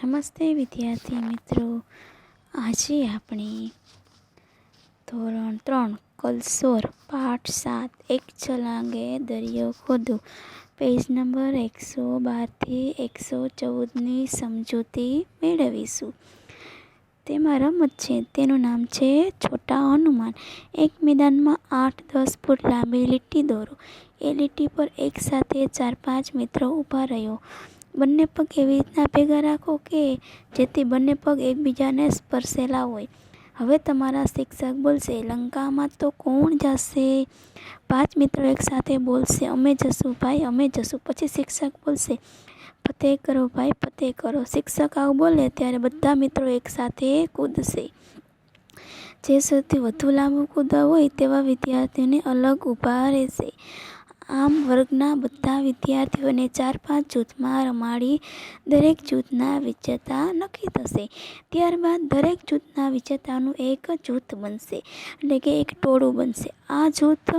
નમસ્તે વિદ્યાર્થી મિત્રો, આજે આપણે ધોરણ 3 કલસોર પાઠ 7 એક છલાંગે દરિયો ખોદો પેજ નંબર 112 થી 114ની સમજૂતી મેળવીશું. તેમાં રમત છે, તેનું નામ છે છોટા હનુમાન. એક મેદાનમાં 8-10 ફૂટ લાંબી લીટી દોરો. એ લીટી પર એક સાથે 4-5 મિત્રો ઊભા રહ્યો. બંને પગ એવી રીતના ભેગા રાખો કે જેથી બંને પગ એકબીજાને સ્પર્શેલા હોય. હવે તમારા શિક્ષક બોલશે, લંકામાં તો કોણ જશે? 5 મિત્રો એક સાથે બોલશે, અમે જશું ભાઈ, અમે જશું. પછી શિક્ષક બોલશે, ફતેહ કરો ભાઈ, ફતેહ કરો. શિક્ષક આવું બોલે ત્યારે બધા મિત્રો એક સાથે કૂદશે. જે સૌથી વધુ લાંબુ કૂદવા હોય તેવા વિદ્યાર્થીઓને અલગ ઊભા રહેશે. આમ વર્ગના બધા વિદ્યાર્થીઓને 4-5 જૂથમાં રમાડી દરેક જૂથના વિજેતા નક્કી થશે. ત્યારબાદ દરેક જૂથના વિજેતાનું એક જૂથ બનશે, એટલે કે એક ટોળું બનશે. આ જૂથ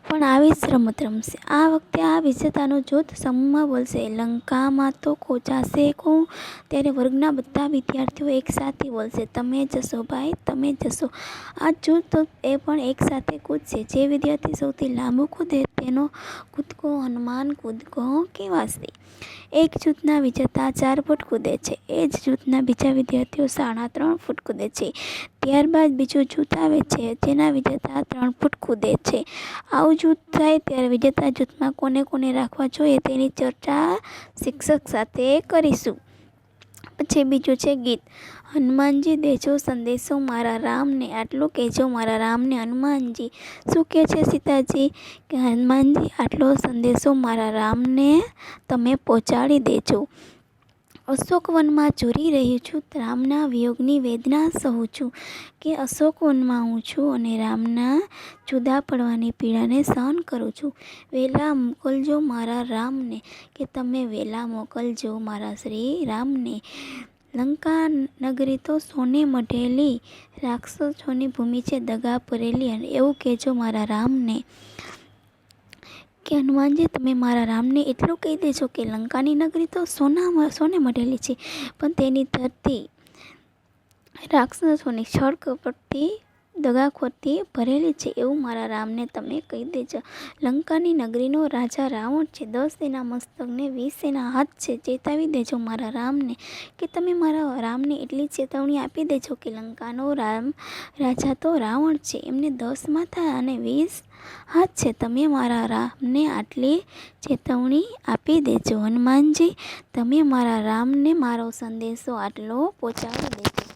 પણ આવી જ રમત રમશે. આ વખતે આ વિજેતાનું જૂથ સમૂહમાં બોલશે, લંકામાં તો જશે કોણ? ત્યારે વર્ગના બધા વિદ્યાર્થીઓ એક સાથે બોલશે, તમે જશો ભાઈ, તમે જશો. આ જૂથ એ પણ એક સાથે કૂદશે. જે વિદ્યાર્થી સૌથી લાંબુ કૂદે તેનો કૂદકો હનુમાન કૂદકો કહેવાશે. એક જૂથના વિજેતા 4 ફૂટ કૂદે છે, એ જ જૂથના બીજા વિદ્યાર્થીઓ 3.5 ફૂટ કૂદે છે. ત્યારબાદ બીજું જૂથ આવે છે, જેના વિજેતા 3 ફૂટ કૂદે છે. આવું જૂથ થાય ત્યારે વિજેતા જૂથમાં કોને કોને રાખવા જોઈએ તેની ચર્ચા શિક્ષક સાથે કરીશું. પછી બીજું છે ગીત. હનુમાનજી દેજો સંદેશો મારા રામને, આટલું કહેજો મારા રામને. હનુમાનજી શું કહે છે સીતાજી? કે હનુમાનજી આટલો સંદેશો મારા રામને તમે પહોંચાડી દેજો. અશોકવનમાં ઝૂરી રહી છું, રામના વિયોગની વેદના સહું છું. કે અશોકવનમાં હું છું અને રામના જુદા પડવાની પીડાને સહન કરું છું. વહેલા મોકલજો મારા રામને, કે તમે વહેલા મોકલજો મારા શ્રી રામને. લંકા નગરી તો સોને મઢેલી, રાક્ષસોની ભૂમિ છે દગા ભરેલી, અને એવું કહેજો મારા રામને. કે હનુમાનજી તમે મારા રામને એટલું કહી દેજો કે લંકાની નગરી તો સોને મઢેલી છે, પણ તેની ધરતી રાક્ષસોની છળ કપટથી દગાખોરથી ભરેલી છે, એવું મારા રામને તમે કહી દેજો. લંકાની નગરીનો રાજા રાવણ છે, 10 એના મસ્તકને 20 એના હાથ છે. ચેતાવી દેજો મારા રામને, કે તમે મારા રામને એટલી ચેતવણી આપી દેજો કે લંકાનો રાજા તો રાવણ છે, એમને 10 માથા અને 20 હાથ છે. તમે મારા રામને આટલી ચેતવણી આપી દેજો. હનુમાનજી તમે મારા રામને મારો સંદેશો આટલો પહોંચાડી દેજો.